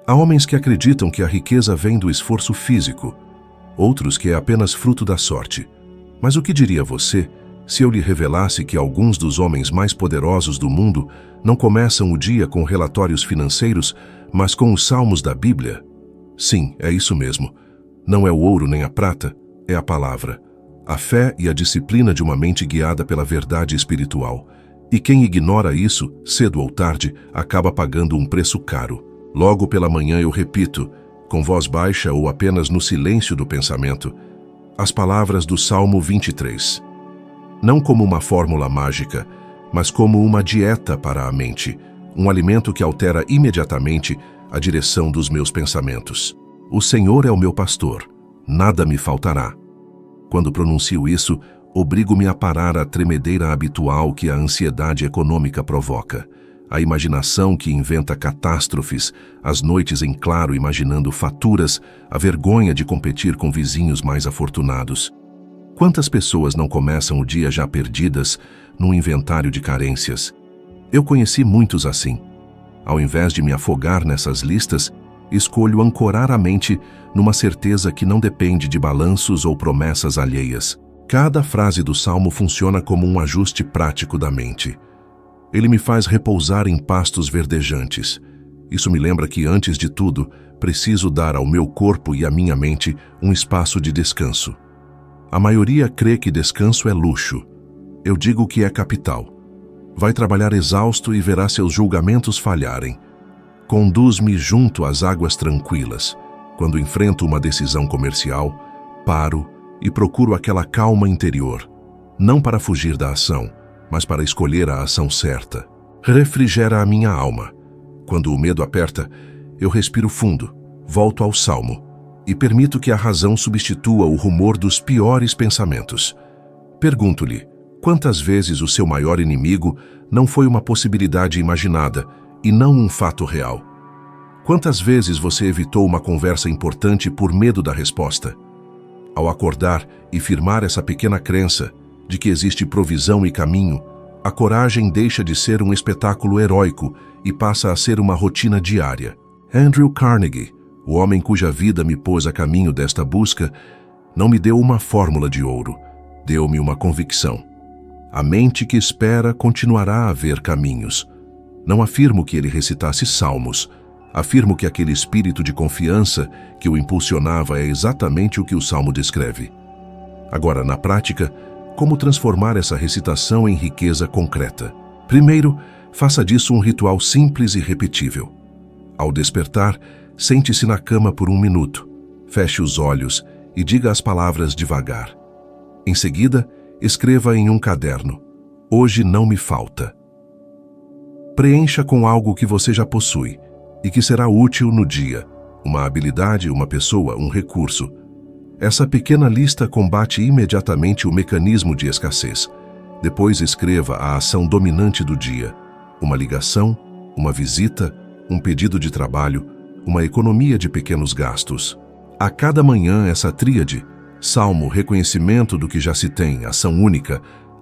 Há homens que acreditam que a riqueza vem do esforço físico, outros que é apenas fruto da sorte. Mas o que diria você se eu lhe revelasse que alguns dos homens mais poderosos do mundo não começam o dia com relatórios financeiros, mas com os salmos da Bíblia? Sim, é isso mesmo. Não é o ouro nem a prata, é a palavra. A fé e a disciplina de uma mente guiada pela verdade espiritual. E quem ignora isso, cedo ou tarde, acaba pagando um preço caro. Logo pela manhã eu repito, com voz baixa ou apenas no silêncio do pensamento, as palavras do Salmo 23. Não como uma fórmula mágica, mas como uma dieta para a mente, um alimento que altera imediatamente a direção dos meus pensamentos. O Senhor é o meu pastor, nada me faltará. Quando pronuncio isso, obrigo-me a parar a tremedeira habitual que a ansiedade econômica provoca, a imaginação que inventa catástrofes, as noites em claro imaginando faturas, a vergonha de competir com vizinhos mais afortunados. Quantas pessoas não começam o dia já perdidas num inventário de carências? Eu conheci muitos assim. Ao invés de me afogar nessas listas, escolho ancorar a mente numa certeza que não depende de balanços ou promessas alheias. Cada frase do Salmo funciona como um ajuste prático da mente. Ele me faz repousar em pastos verdejantes. Isso me lembra que, antes de tudo, preciso dar ao meu corpo e à minha mente um espaço de descanso. A maioria crê que descanso é luxo. Eu digo que é capital. Vai trabalhar exausto e verá seus julgamentos falharem. Conduz-me junto às águas tranquilas. Quando enfrento uma decisão comercial, paro e procuro aquela calma interior, não para fugir da ação, mas para escolher a ação certa. Refrigera a minha alma. Quando o medo aperta, eu respiro fundo, volto ao Salmo e permito que a razão substitua o rumor dos piores pensamentos. Pergunto-lhe, quantas vezes o seu maior inimigo não foi uma possibilidade imaginada e não um fato real? Quantas vezes você evitou uma conversa importante por medo da resposta? Ao acordar e firmar essa pequena crença de que existe provisão e caminho, a coragem deixa de ser um espetáculo heróico e passa a ser uma rotina diária. Andrew Carnegie, o homem cuja vida me pôs a caminho desta busca, não me deu uma fórmula de ouro, deu-me uma convicção. A mente que espera continuará a ver caminhos. Não afirmo que ele recitasse salmos, afirmo que aquele espírito de confiança que o impulsionava é exatamente o que o Salmo descreve. Agora, na prática, como transformar essa recitação em riqueza concreta? Primeiro, faça disso um ritual simples e repetível. Ao despertar, sente-se na cama por 1 minuto, feche os olhos e diga as palavras devagar. Em seguida, escreva em um caderno: hoje não me falta. Preencha com algo que você já possui e que será útil no dia, uma habilidade, uma pessoa, um recurso. Essa pequena lista combate imediatamente o mecanismo de escassez. Depois escreva a ação dominante do dia: uma ligação, uma visita, um pedido de trabalho, uma economia de pequenos gastos. A cada manhã, essa tríade, salmo, reconhecimento do que já se tem, ação única,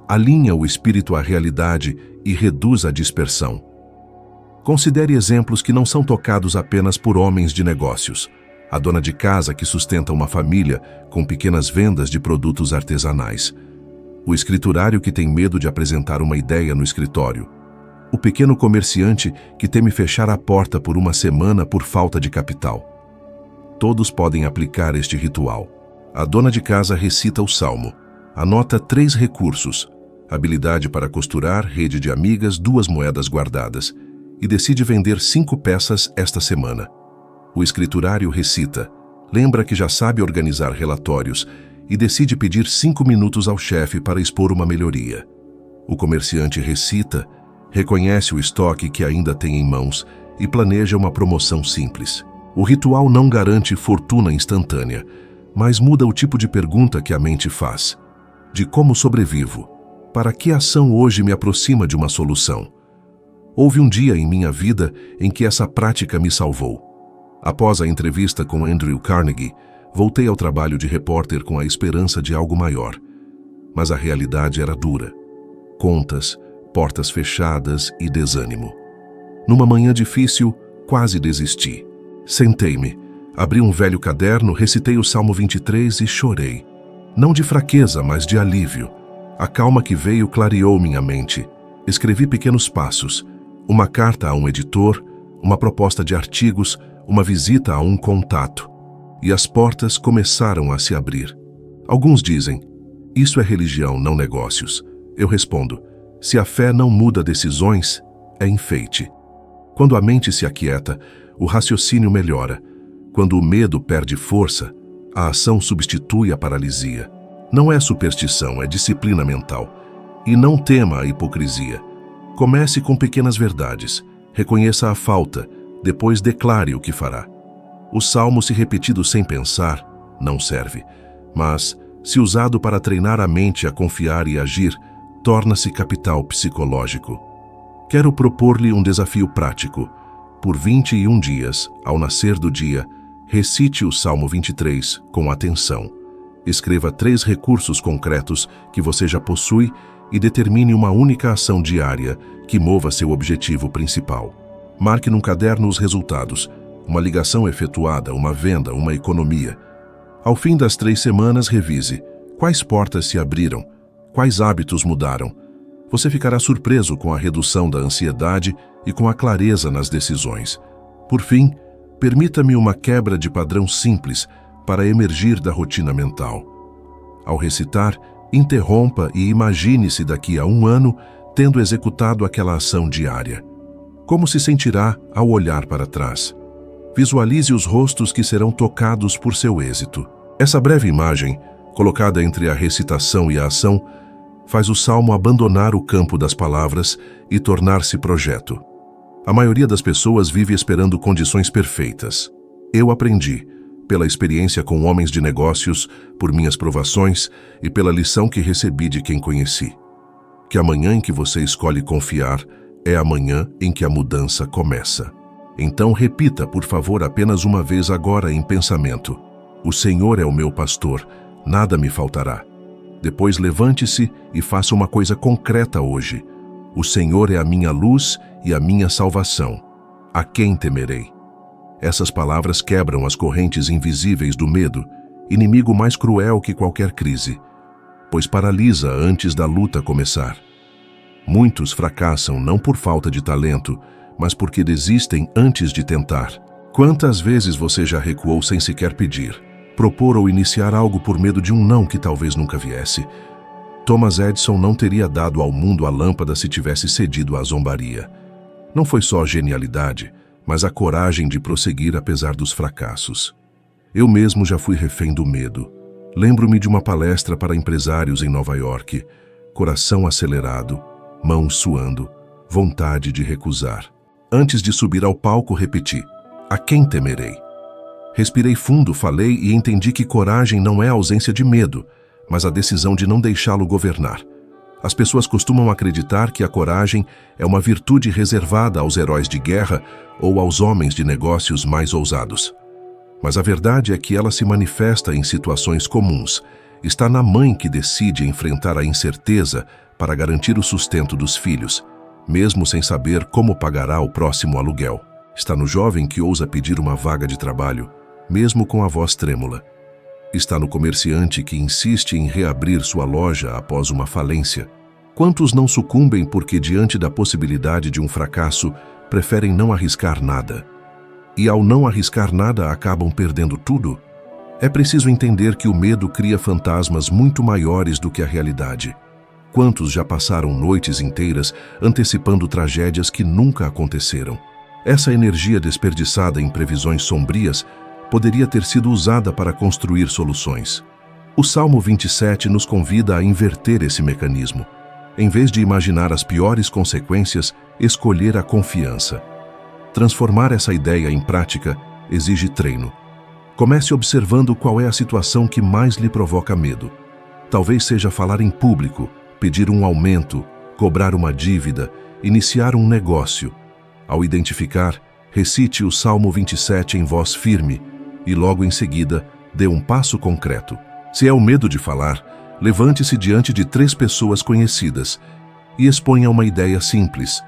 alinha o espírito à realidade e reduz a dispersão. Considere exemplos que não são tocados apenas por homens de negócios. A dona de casa que sustenta uma família com pequenas vendas de produtos artesanais. O escriturário que tem medo de apresentar uma ideia no escritório. O pequeno comerciante que teme fechar a porta por 1 semana por falta de capital. Todos podem aplicar este ritual. A dona de casa recita o salmo. Anota 3 recursos: habilidade para costurar, rede de amigas, 2 moedas guardadas. E decide vender 5 peças esta semana. O escriturário recita, lembra que já sabe organizar relatórios e decide pedir 5 minutos ao chefe para expor uma melhoria. O comerciante recita, reconhece o estoque que ainda tem em mãos e planeja uma promoção simples. O ritual não garante fortuna instantânea, mas muda o tipo de pergunta que a mente faz. De como sobrevivo? Para que ação hoje me aproxima de uma solução? Houve um dia em minha vida em que essa prática me salvou. Após a entrevista com Andrew Carnegie, voltei ao trabalho de repórter com a esperança de algo maior. Mas a realidade era dura. Contas, portas fechadas e desânimo. Numa manhã difícil, quase desisti. Sentei-me, abri um velho caderno, recitei o Salmo 23 e chorei. Não de fraqueza, mas de alívio. A calma que veio clareou minha mente. Escrevi pequenos passos, uma carta a um editor, uma proposta de artigos, uma visita a um contato. E as portas começaram a se abrir. Alguns dizem, isso é religião, não negócios. Eu respondo, se a fé não muda decisões, é enfeite. Quando a mente se aquieta, o raciocínio melhora. Quando o medo perde força, a ação substitui a paralisia. Não é superstição, é disciplina mental. E não tema a hipocrisia. Comece com pequenas verdades. Reconheça a falta, depois declare o que fará. O salmo, se repetido sem pensar, não serve. Mas, se usado para treinar a mente a confiar e agir, torna-se capital psicológico. Quero propor-lhe um desafio prático. Por 21 dias, ao nascer do dia, recite o Salmo 23 com atenção. Escreva 3 recursos concretos que você já possui e determine uma única ação diária que mova seu objetivo principal. Marque num caderno os resultados, uma ligação efetuada, uma venda, uma economia. Ao fim das 3 semanas, revise quais portas se abriram, quais hábitos mudaram. Você ficará surpreso com a redução da ansiedade e com a clareza nas decisões. Por fim, permita-me uma quebra de padrão simples para emergir da rotina mental. Ao recitar, interrompa e imagine-se daqui a 1 ano tendo executado aquela ação diária. Como se sentirá ao olhar para trás? Visualize os rostos que serão tocados por seu êxito. Essa breve imagem, colocada entre a recitação e a ação, faz o salmo abandonar o campo das palavras e tornar-se projeto. A maioria das pessoas vive esperando condições perfeitas. Eu aprendi, pela experiência com homens de negócios, por minhas provações e pela lição que recebi de quem conheci, que a manhã em que você escolhe confiar é a manhã em que a mudança começa. Então repita, por favor, apenas uma vez agora em pensamento: o Senhor é o meu pastor, nada me faltará. Depois levante-se e faça uma coisa concreta hoje. O Senhor é a minha luz e a minha salvação. A quem temerei? Essas palavras quebram as correntes invisíveis do medo, inimigo mais cruel que qualquer crise, pois paralisa antes da luta começar. Muitos fracassam não por falta de talento, mas porque desistem antes de tentar. Quantas vezes você já recuou sem sequer pedir? Propor ou iniciar algo por medo de um não que talvez nunca viesse? Thomas Edison não teria dado ao mundo a lâmpada se tivesse cedido à zombaria. Não foi só genialidade, mas a coragem de prosseguir apesar dos fracassos. Eu mesmo já fui refém do medo. Lembro-me de uma palestra para empresários em Nova York. Coração acelerado, mãos suando, vontade de recusar. Antes de subir ao palco, repeti: a quem temerei? Respirei fundo, falei e entendi que coragem não é a ausência de medo, mas a decisão de não deixá-lo governar. As pessoas costumam acreditar que a coragem é uma virtude reservada aos heróis de guerra ou aos homens de negócios mais ousados. Mas a verdade é que ela se manifesta em situações comuns. Está na mãe que decide enfrentar a incerteza para garantir o sustento dos filhos, mesmo sem saber como pagará o próximo aluguel. Está no jovem que ousa pedir uma vaga de trabalho, mesmo com a voz trêmula. Está no comerciante que insiste em reabrir sua loja após uma falência. Quantos não sucumbem porque, diante da possibilidade de um fracasso, preferem não arriscar nada? E ao não arriscar nada, acabam perdendo tudo? É preciso entender que o medo cria fantasmas muito maiores do que a realidade. Quantos já passaram noites inteiras antecipando tragédias que nunca aconteceram? Essa energia desperdiçada em previsões sombrias poderia ter sido usada para construir soluções. O Salmo 27 nos convida a inverter esse mecanismo. Em vez de imaginar as piores consequências, escolher a confiança. Transformar essa ideia em prática exige treino. Comece observando qual é a situação que mais lhe provoca medo. Talvez seja falar em público, pedir um aumento, cobrar uma dívida, iniciar um negócio. Ao identificar, recite o Salmo 27 em voz firme e logo em seguida dê um passo concreto. Se é o medo de falar, levante-se diante de 3 pessoas conhecidas e exponha uma ideia simples.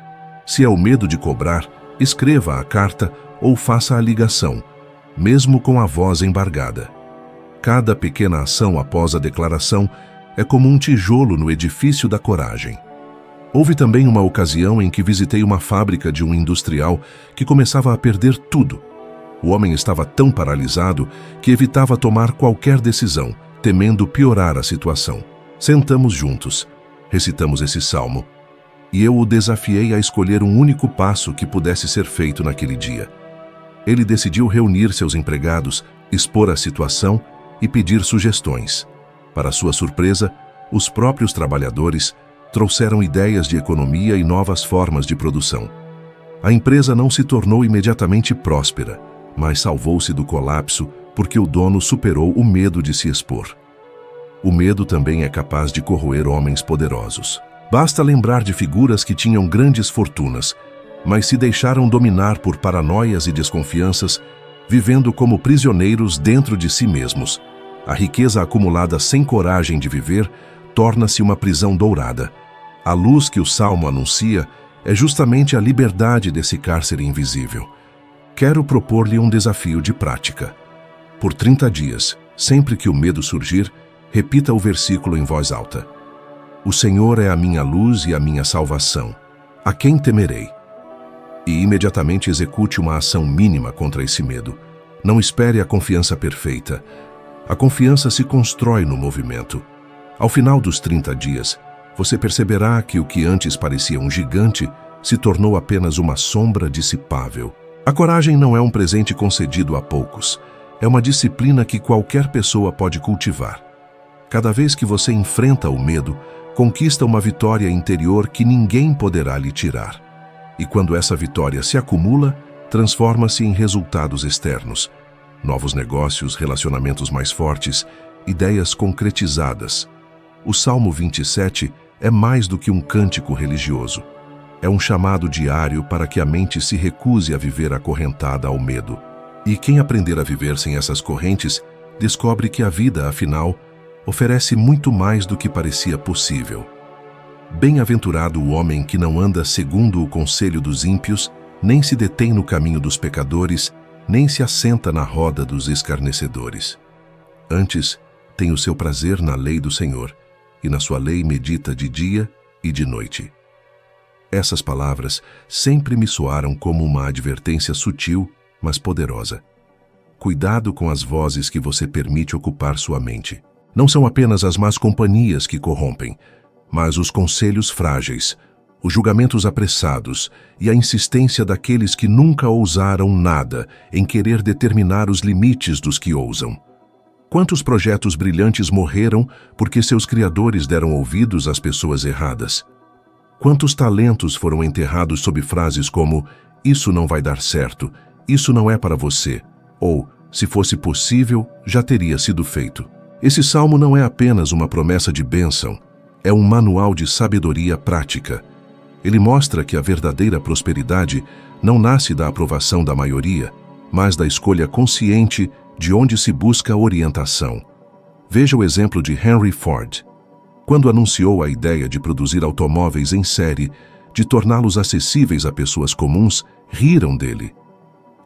Se é o medo de cobrar, escreva a carta ou faça a ligação, mesmo com a voz embargada. Cada pequena ação após a declaração é como um tijolo no edifício da coragem. Houve também uma ocasião em que visitei uma fábrica de um industrial que começava a perder tudo. O homem estava tão paralisado que evitava tomar qualquer decisão, temendo piorar a situação. Sentamos juntos, recitamos esse salmo, e eu o desafiei a escolher um único passo que pudesse ser feito naquele dia. Ele decidiu reunir seus empregados, expor a situação e pedir sugestões. Para sua surpresa, os próprios trabalhadores trouxeram ideias de economia e novas formas de produção. A empresa não se tornou imediatamente próspera, mas salvou-se do colapso porque o dono superou o medo de se expor. O medo também é capaz de corroer homens poderosos. Basta lembrar de figuras que tinham grandes fortunas, mas se deixaram dominar por paranoias e desconfianças, vivendo como prisioneiros dentro de si mesmos. A riqueza acumulada sem coragem de viver torna-se uma prisão dourada. A luz que o Salmo anuncia é justamente a liberdade desse cárcere invisível. Quero propor-lhe um desafio de prática. Por 30 dias, sempre que o medo surgir, repita o versículo em voz alta. O Senhor é a minha luz e a minha salvação. A quem temerei? E imediatamente execute uma ação mínima contra esse medo. Não espere a confiança perfeita. A confiança se constrói no movimento. Ao final dos 30 dias, você perceberá que o que antes parecia um gigante se tornou apenas uma sombra dissipável. A coragem não é um presente concedido a poucos. É uma disciplina que qualquer pessoa pode cultivar. Cada vez que você enfrenta o medo, conquista uma vitória interior que ninguém poderá lhe tirar. E quando essa vitória se acumula, transforma-se em resultados externos. Novos negócios, relacionamentos mais fortes, ideias concretizadas. O Salmo 27 é mais do que um cântico religioso. É um chamado diário para que a mente se recuse a viver acorrentada ao medo. E quem aprender a viver sem essas correntes, descobre que a vida, afinal, oferece muito mais do que parecia possível. Bem-aventurado o homem que não anda segundo o conselho dos ímpios, nem se detém no caminho dos pecadores, nem se assenta na roda dos escarnecedores. Antes, tem o seu prazer na lei do Senhor, e na sua lei medita de dia e de noite. Essas palavras sempre me soaram como uma advertência sutil, mas poderosa. Cuidado com as vozes que você permite ocupar sua mente. Não são apenas as más companhias que corrompem, mas os conselhos frágeis, os julgamentos apressados e a insistência daqueles que nunca ousaram nada em querer determinar os limites dos que ousam. Quantos projetos brilhantes morreram porque seus criadores deram ouvidos às pessoas erradas? Quantos talentos foram enterrados sob frases como "isso não vai dar certo", "isso não é para você", ou "se fosse possível, já teria sido feito"? Esse salmo não é apenas uma promessa de bênção, é um manual de sabedoria prática. Ele mostra que a verdadeira prosperidade não nasce da aprovação da maioria, mas da escolha consciente de onde se busca orientação. Veja o exemplo de Henry Ford. Quando anunciou a ideia de produzir automóveis em série, de torná-los acessíveis a pessoas comuns, riram dele.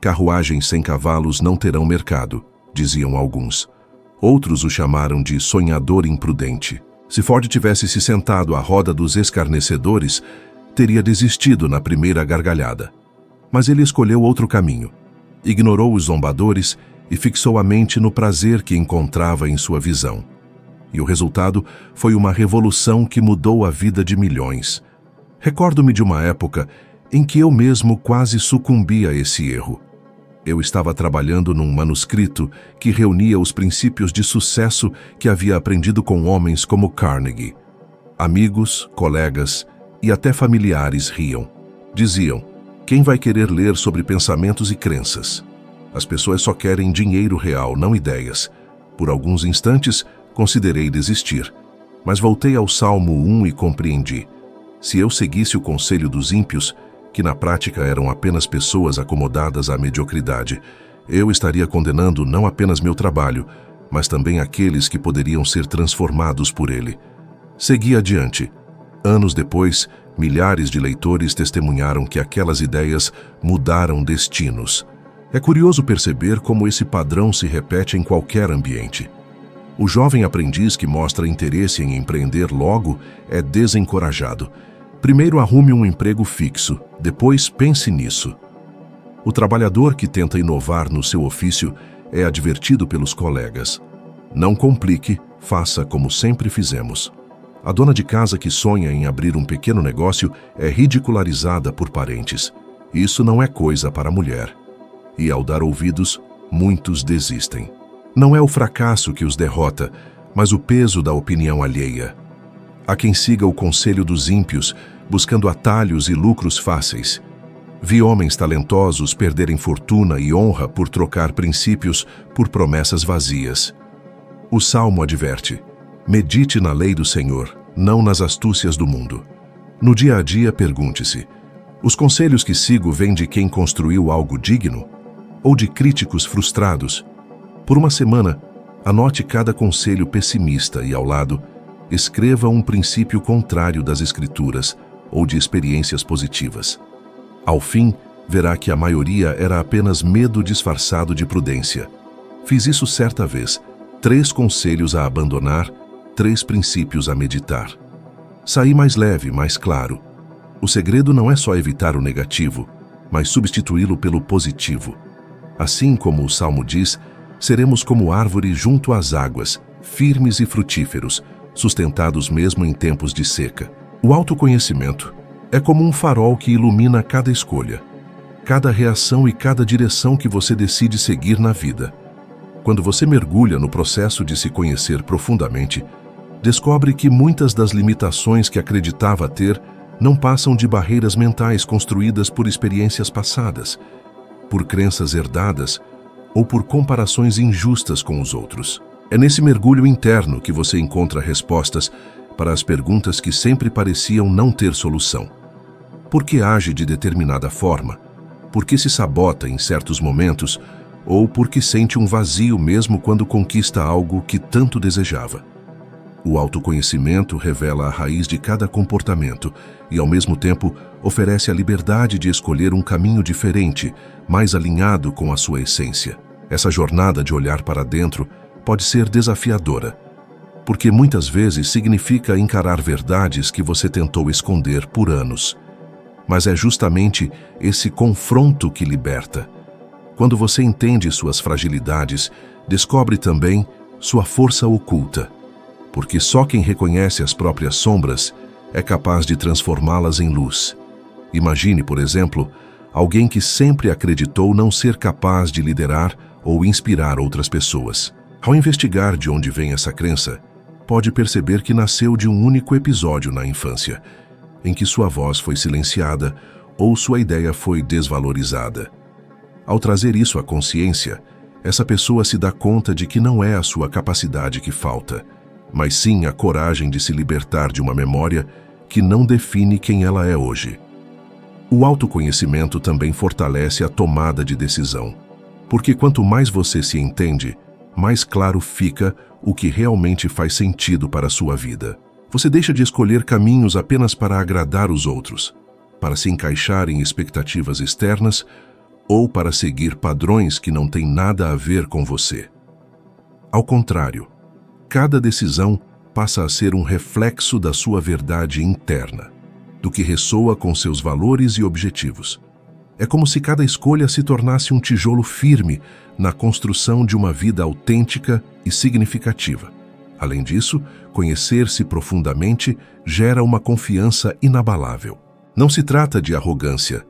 Carruagens sem cavalos não terão mercado, diziam alguns. Outros o chamaram de sonhador imprudente. Se Ford tivesse se sentado à roda dos escarnecedores, teria desistido na primeira gargalhada. Mas ele escolheu outro caminho. Ignorou os zombadores e fixou a mente no prazer que encontrava em sua visão. E o resultado foi uma revolução que mudou a vida de milhões. Recordo-me de uma época em que eu mesmo quase sucumbi a esse erro. Eu estava trabalhando num manuscrito que reunia os princípios de sucesso que havia aprendido com homens como Carnegie. Amigos, colegas e até familiares riam. Diziam: quem vai querer ler sobre pensamentos e crenças? As pessoas só querem dinheiro real, não ideias. Por alguns instantes, considerei desistir, mas voltei ao Salmo 1 e compreendi. Se eu seguisse o conselho dos ímpios, que na prática eram apenas pessoas acomodadas à mediocridade, eu estaria condenando não apenas meu trabalho, mas também aqueles que poderiam ser transformados por ele. Segui adiante. Anos depois, milhares de leitores testemunharam que aquelas ideias mudaram destinos. É curioso perceber como esse padrão se repete em qualquer ambiente. O jovem aprendiz que mostra interesse em empreender logo é desencorajado. Primeiro arrume um emprego fixo, depois pense nisso. O trabalhador que tenta inovar no seu ofício é advertido pelos colegas. Não complique, faça como sempre fizemos. A dona de casa que sonha em abrir um pequeno negócio é ridicularizada por parentes. Isso não é coisa para a mulher. E ao dar ouvidos, muitos desistem. Não é o fracasso que os derrota, mas o peso da opinião alheia. Há quem siga o conselho dos ímpios, buscando atalhos e lucros fáceis. Vi homens talentosos perderem fortuna e honra por trocar princípios por promessas vazias. O Salmo adverte: medite na lei do Senhor, não nas astúcias do mundo. No dia a dia, pergunte-se: os conselhos que sigo vêm de quem construiu algo digno? Ou de críticos frustrados? Por uma semana, anote cada conselho pessimista e, ao lado, escreva um princípio contrário das Escrituras ou de experiências positivas. Ao fim, verá que a maioria era apenas medo disfarçado de prudência. Fiz isso certa vez: 3 conselhos a abandonar, 3 princípios a meditar. Saí mais leve, mais claro. O segredo não é só evitar o negativo, mas substituí-lo pelo positivo. Assim como o Salmo diz, seremos como árvore junto às águas, firmes e frutíferos, sustentados mesmo em tempos de seca. O autoconhecimento é como um farol que ilumina cada escolha, cada reação e cada direção que você decide seguir na vida. Quando você mergulha no processo de se conhecer profundamente, descobre que muitas das limitações que acreditava ter não passam de barreiras mentais construídas por experiências passadas, por crenças herdadas ou por comparações injustas com os outros. É nesse mergulho interno que você encontra respostas para as perguntas que sempre pareciam não ter solução. Por que age de determinada forma? Por que se sabota em certos momentos? Ou por que sente um vazio mesmo quando conquista algo que tanto desejava? O autoconhecimento revela a raiz de cada comportamento e, ao mesmo tempo, oferece a liberdade de escolher um caminho diferente, mais alinhado com a sua essência. Essa jornada de olhar para dentro pode ser desafiadora, porque muitas vezes significa encarar verdades que você tentou esconder por anos. Mas é justamente esse confronto que liberta. Quando você entende suas fragilidades, descobre também sua força oculta, porque só quem reconhece as próprias sombras é capaz de transformá-las em luz. Imagine, por exemplo, alguém que sempre acreditou não ser capaz de liderar ou inspirar outras pessoas. Ao investigar de onde vem essa crença, pode perceber que nasceu de um único episódio na infância, em que sua voz foi silenciada ou sua ideia foi desvalorizada. Ao trazer isso à consciência, essa pessoa se dá conta de que não é a sua capacidade que falta, mas sim a coragem de se libertar de uma memória que não define quem ela é hoje. O autoconhecimento também fortalece a tomada de decisão, porque quanto mais você se entende, mais claro fica o que realmente faz sentido para a sua vida. Você deixa de escolher caminhos apenas para agradar os outros, para se encaixar em expectativas externas ou para seguir padrões que não têm nada a ver com você. Ao contrário, cada decisão passa a ser um reflexo da sua verdade interna, do que ressoa com seus valores e objetivos. É como se cada escolha se tornasse um tijolo firme na construção de uma vida autêntica e significativa. Além disso, conhecer-se profundamente gera uma confiança inabalável. Não se trata de arrogância,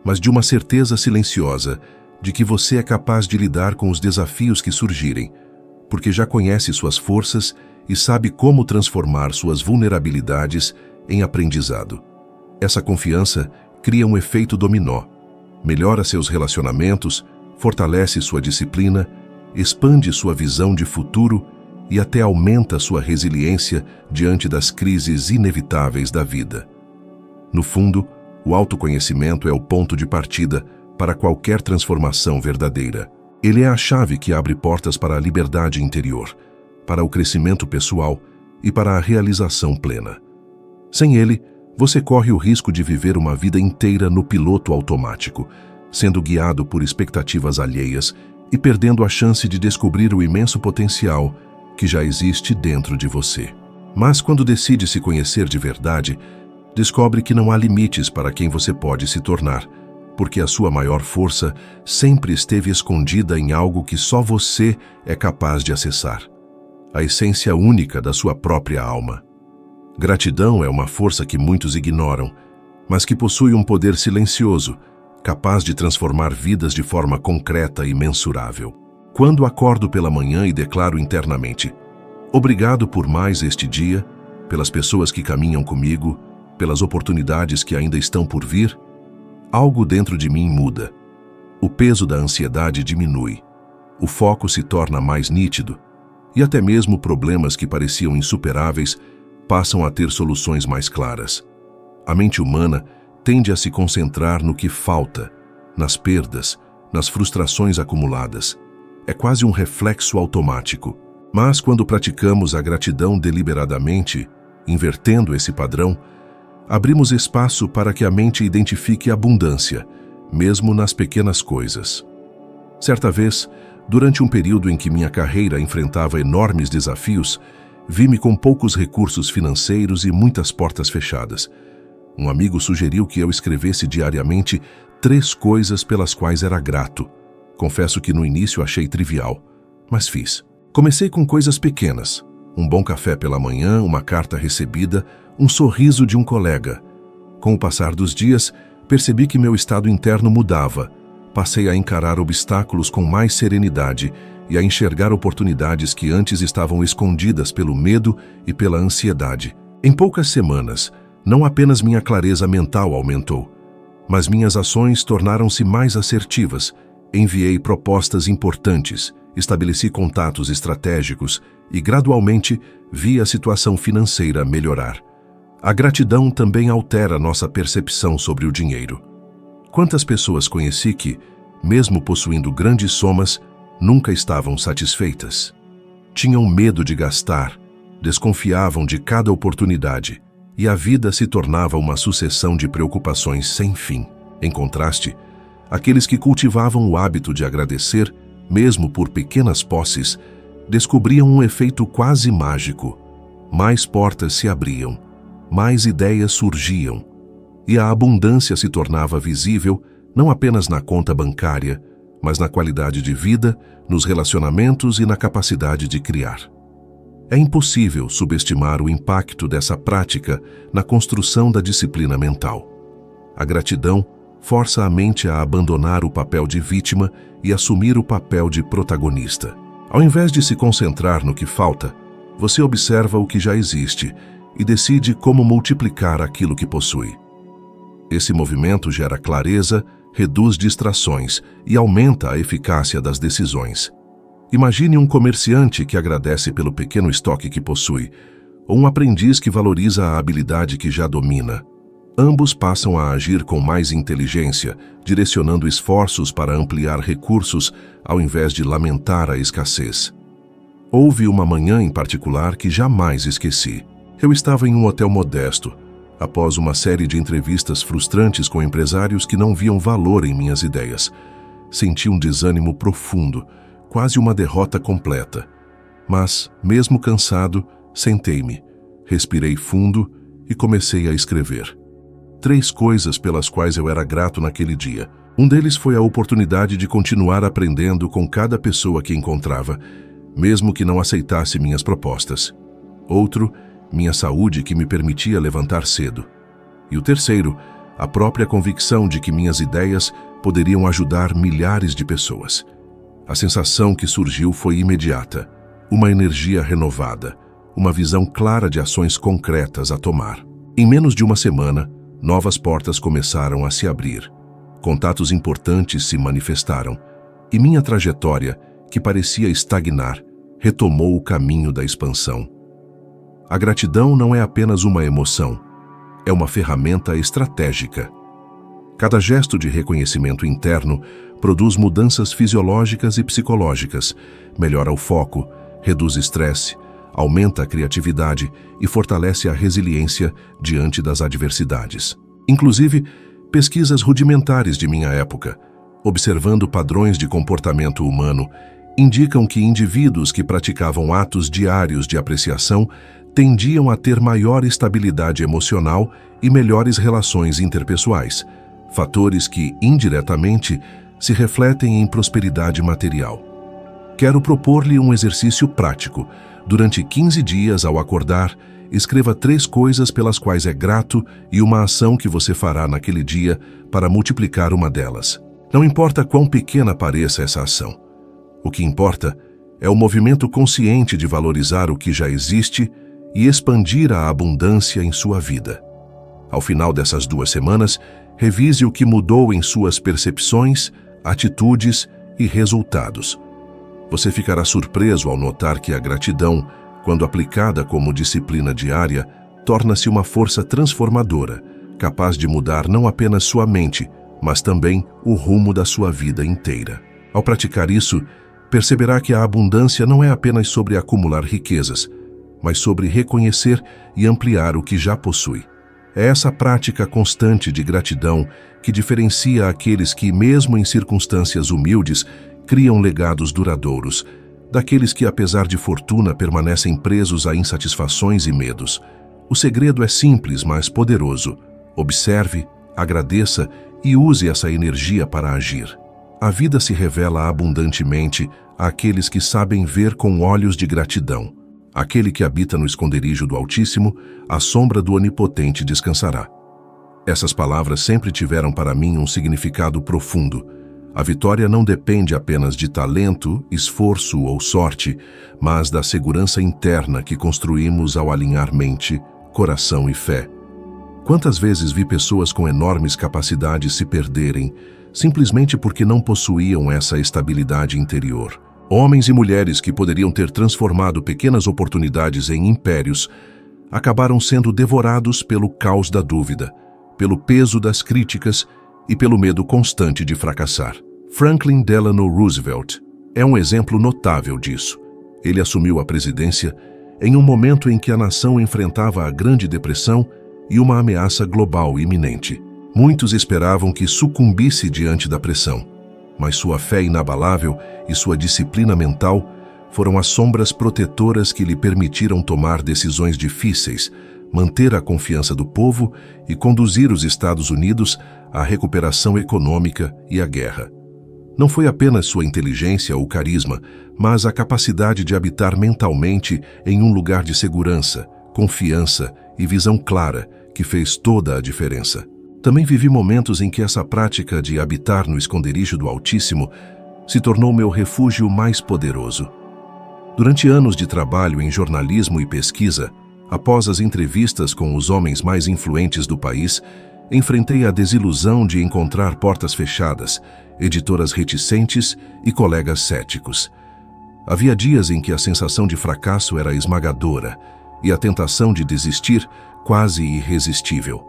mas de uma certeza silenciosa de que você é capaz de lidar com os desafios que surgirem, porque já conhece suas forças e sabe como transformar suas vulnerabilidades em aprendizado. Essa confiança cria um efeito dominó, melhora seus relacionamentos, fortalece sua disciplina, expande sua visão de futuro e até aumenta sua resiliência diante das crises inevitáveis da vida. No fundo, o autoconhecimento é o ponto de partida para qualquer transformação verdadeira. Ele é a chave que abre portas para a liberdade interior, para o crescimento pessoal e para a realização plena. Sem ele, você corre o risco de viver uma vida inteira no piloto automático, sendo guiado por expectativas alheias e perdendo a chance de descobrir o imenso potencial que já existe dentro de você. Mas quando decide se conhecer de verdade, descobre que não há limites para quem você pode se tornar, porque a sua maior força sempre esteve escondida em algo que só você é capaz de acessar: a essência única da sua própria alma. Gratidão é uma força que muitos ignoram, mas que possui um poder silencioso, capaz de transformar vidas de forma concreta e mensurável. Quando acordo pela manhã e declaro internamente: obrigado por mais este dia, pelas pessoas que caminham comigo, pelas oportunidades que ainda estão por vir, algo dentro de mim muda. O peso da ansiedade diminui, o foco se torna mais nítido, e até mesmo problemas que pareciam insuperáveis passam a ter soluções mais claras. A mente humana tende a se concentrar no que falta, nas perdas, nas frustrações acumuladas. É quase um reflexo automático. Mas quando praticamos a gratidão deliberadamente, invertendo esse padrão, abrimos espaço para que a mente identifique a abundância, mesmo nas pequenas coisas. Certa vez, durante um período em que minha carreira enfrentava enormes desafios, vi-me com poucos recursos financeiros e muitas portas fechadas. Um amigo sugeriu que eu escrevesse diariamente 3 coisas pelas quais era grato. Confesso que no início achei trivial, mas fiz. Comecei com coisas pequenas: um bom café pela manhã, uma carta recebida, um sorriso de um colega. Com o passar dos dias, percebi que meu estado interno mudava. Passei a encarar obstáculos com mais serenidade e a enxergar oportunidades que antes estavam escondidas pelo medo e pela ansiedade. Em poucas semanas, não apenas minha clareza mental aumentou, mas minhas ações tornaram-se mais assertivas. Enviei propostas importantes, estabeleci contatos estratégicos e, gradualmente, vi a situação financeira melhorar. A gratidão também altera nossa percepção sobre o dinheiro. Quantas pessoas conheci que, mesmo possuindo grandes somas, nunca estavam satisfeitas? Tinham medo de gastar, desconfiavam de cada oportunidade, e a vida se tornava uma sucessão de preocupações sem fim. Em contraste, aqueles que cultivavam o hábito de agradecer, mesmo por pequenas posses, descobriam um efeito quase mágico. Mais portas se abriam, mais ideias surgiam, e a abundância se tornava visível não apenas na conta bancária, mas na qualidade de vida, nos relacionamentos e na capacidade de criar. É impossível subestimar o impacto dessa prática na construção da disciplina mental. A gratidão força a mente a abandonar o papel de vítima e assumir o papel de protagonista. Ao invés de se concentrar no que falta, você observa o que já existe e decide como multiplicar aquilo que possui. Esse movimento gera clareza, reduz distrações e aumenta a eficácia das decisões. Imagine um comerciante que agradece pelo pequeno estoque que possui, ou um aprendiz que valoriza a habilidade que já domina. Ambos passam a agir com mais inteligência, direcionando esforços para ampliar recursos ao invés de lamentar a escassez. Houve uma manhã em particular que jamais esqueci. Eu estava em um hotel modesto, após uma série de entrevistas frustrantes com empresários que não viam valor em minhas ideias. Senti um desânimo profundo, quase uma derrota completa. Mas, mesmo cansado, sentei-me, respirei fundo e comecei a escrever. 3 coisas pelas quais eu era grato naquele dia. Um deles foi a oportunidade de continuar aprendendo com cada pessoa que encontrava, mesmo que não aceitasse minhas propostas. Outro, minha saúde que me permitia levantar cedo. E o terceiro, a própria convicção de que minhas ideias poderiam ajudar milhares de pessoas. A sensação que surgiu foi imediata, uma energia renovada, uma visão clara de ações concretas a tomar. Em menos de uma semana, novas portas começaram a se abrir. Contatos importantes se manifestaram, e minha trajetória, que parecia estagnar, retomou o caminho da expansão. A gratidão não é apenas uma emoção, é uma ferramenta estratégica. Cada gesto de reconhecimento interno produz mudanças fisiológicas e psicológicas, melhora o foco, reduz estresse, aumenta a criatividade e fortalece a resiliência diante das adversidades. Inclusive, pesquisas rudimentares de minha época, observando padrões de comportamento humano, indicam que indivíduos que praticavam atos diários de apreciação tendiam a ter maior estabilidade emocional e melhores relações interpessoais, fatores que, indiretamente, se refletem em prosperidade material. Quero propor-lhe um exercício prático. Durante 15 dias, ao acordar, escreva 3 coisas pelas quais é grato e uma ação que você fará naquele dia para multiplicar uma delas. Não importa quão pequena pareça essa ação. O que importa é o movimento consciente de valorizar o que já existe e expandir a abundância em sua vida. Ao final dessas 2 semanas, revise o que mudou em suas percepções, atitudes e resultados. Você ficará surpreso ao notar que a gratidão, quando aplicada como disciplina diária, torna-se uma força transformadora, capaz de mudar não apenas sua mente, mas também o rumo da sua vida inteira. Ao praticar isso, perceberá que a abundância não é apenas sobre acumular riquezas, mas sobre reconhecer e ampliar o que já possui. É essa prática constante de gratidão que diferencia aqueles que, mesmo em circunstâncias humildes, criam legados duradouros, daqueles que, apesar de fortuna, permanecem presos a insatisfações e medos. O segredo é simples, mas poderoso. Observe, agradeça e use essa energia para agir. A vida se revela abundantemente àqueles que sabem ver com olhos de gratidão. Aquele que habita no esconderijo do Altíssimo, à sombra do Onipotente descansará. Essas palavras sempre tiveram para mim um significado profundo. A vitória não depende apenas de talento, esforço ou sorte, mas da segurança interna que construímos ao alinhar mente, coração e fé. Quantas vezes vi pessoas com enormes capacidades se perderem, simplesmente porque não possuíam essa estabilidade interior. Homens e mulheres que poderiam ter transformado pequenas oportunidades em impérios, acabaram sendo devorados pelo caos da dúvida, pelo peso das críticas e pelo medo constante de fracassar. Franklin Delano Roosevelt é um exemplo notável disso. Ele assumiu a presidência em um momento em que a nação enfrentava a Grande Depressão e uma ameaça global iminente. Muitos esperavam que sucumbisse diante da pressão, mas sua fé inabalável e sua disciplina mental foram as sombras protetoras que lhe permitiram tomar decisões difíceis, manter a confiança do povo e conduzir os Estados Unidos à recuperação econômica e à guerra. Não foi apenas sua inteligência ou carisma, mas a capacidade de habitar mentalmente em um lugar de segurança, confiança e visão clara que fez toda a diferença. Também vivi momentos em que essa prática de habitar no esconderijo do Altíssimo se tornou meu refúgio mais poderoso. Durante anos de trabalho em jornalismo e pesquisa, após as entrevistas com os homens mais influentes do país, enfrentei a desilusão de encontrar portas fechadas, editoras reticentes e colegas céticos. Havia dias em que a sensação de fracasso era esmagadora e a tentação de desistir quase irresistível.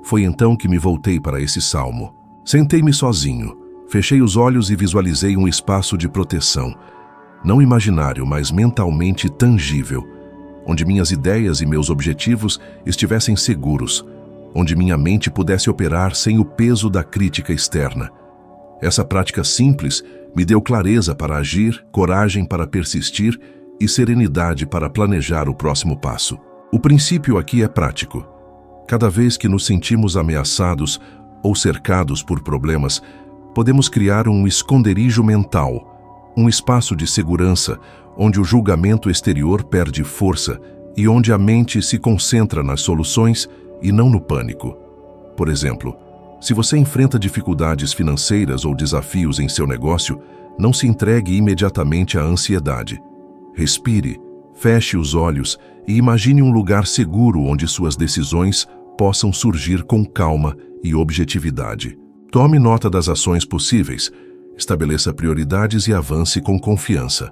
Foi então que me voltei para esse salmo. Sentei-me sozinho, fechei os olhos e visualizei um espaço de proteção, não imaginário, mas mentalmente tangível, onde minhas ideias e meus objetivos estivessem seguros, onde minha mente pudesse operar sem o peso da crítica externa. Essa prática simples me deu clareza para agir, coragem para persistir e serenidade para planejar o próximo passo. O princípio aqui é prático. Cada vez que nos sentimos ameaçados ou cercados por problemas, podemos criar um esconderijo mental, um espaço de segurança onde o julgamento exterior perde força e onde a mente se concentra nas soluções e não no pânico. Por exemplo, se você enfrenta dificuldades financeiras ou desafios em seu negócio, não se entregue imediatamente à ansiedade. Respire, feche os olhos e imagine um lugar seguro onde suas decisões possam surgir com calma e objetividade. Tome nota das ações possíveis, estabeleça prioridades e avance com confiança.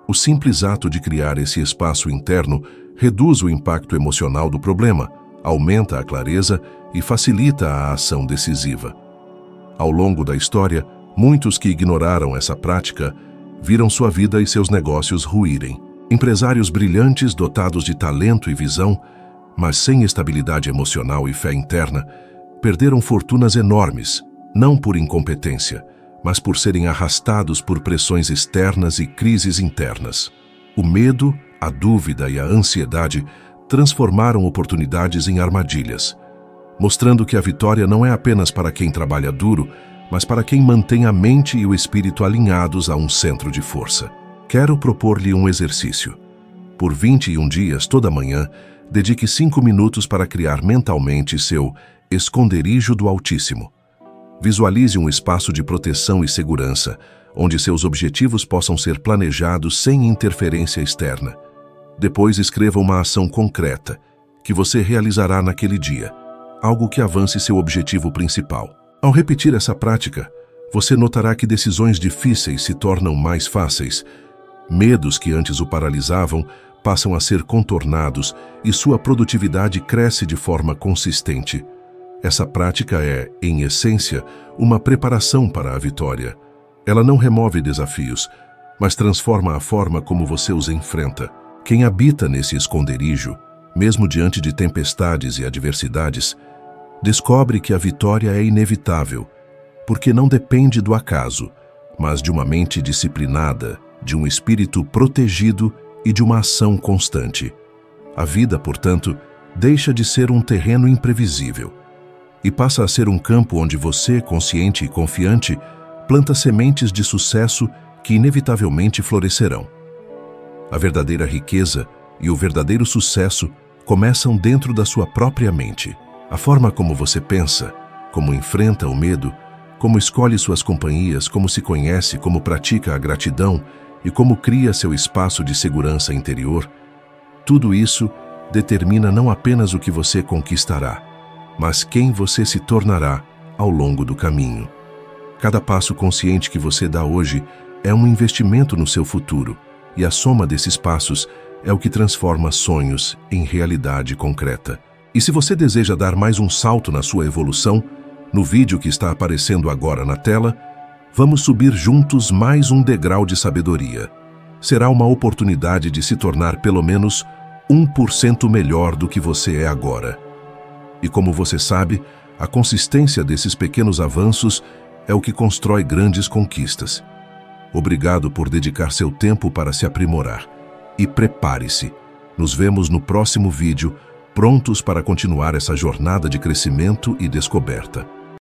O simples ato de criar esse espaço interno reduz o impacto emocional do problema, aumenta a clareza e facilita a ação decisiva. Ao longo da história, muitos que ignoraram essa prática viram sua vida e seus negócios ruírem. Empresários brilhantes dotados de talento e visão, mas sem estabilidade emocional e fé interna, perderam fortunas enormes, não por incompetência, mas por serem arrastados por pressões externas e crises internas. O medo, a dúvida e a ansiedade transformaram oportunidades em armadilhas, mostrando que a vitória não é apenas para quem trabalha duro, mas para quem mantém a mente e o espírito alinhados a um centro de força. Quero propor-lhe um exercício. Por 21 dias, toda manhã, dedique 5 minutos para criar mentalmente seu esconderijo do Altíssimo. Visualize um espaço de proteção e segurança, onde seus objetivos possam ser planejados sem interferência externa. Depois escreva uma ação concreta, que você realizará naquele dia, algo que avance seu objetivo principal. Ao repetir essa prática, você notará que decisões difíceis se tornam mais fáceis, medos que antes o paralisavam passam a ser contornados e sua produtividade cresce de forma consistente. Essa prática é, em essência, uma preparação para a vitória. Ela não remove desafios, mas transforma a forma como você os enfrenta. Quem habita nesse esconderijo, mesmo diante de tempestades e adversidades, descobre que a vitória é inevitável, porque não depende do acaso, mas de uma mente disciplinada, de um espírito protegido e de uma ação constante. A vida, portanto, deixa de ser um terreno imprevisível e passa a ser um campo onde você, consciente e confiante, planta sementes de sucesso que inevitavelmente florescerão. A verdadeira riqueza e o verdadeiro sucesso começam dentro da sua própria mente. A forma como você pensa, como enfrenta o medo, como escolhe suas companhias, como se conhece, como pratica a gratidão e como cria seu espaço de segurança interior, tudo isso determina não apenas o que você conquistará, mas quem você se tornará ao longo do caminho. Cada passo consciente que você dá hoje é um investimento no seu futuro, e a soma desses passos é o que transforma sonhos em realidade concreta. E se você deseja dar mais um salto na sua evolução, no vídeo que está aparecendo agora na tela, vamos subir juntos mais um degrau de sabedoria. Será uma oportunidade de se tornar pelo menos 1% melhor do que você é agora. E como você sabe, a consistência desses pequenos avanços é o que constrói grandes conquistas. Obrigado por dedicar seu tempo para se aprimorar. E prepare-se. Nos vemos no próximo vídeo, prontos para continuar essa jornada de crescimento e descoberta.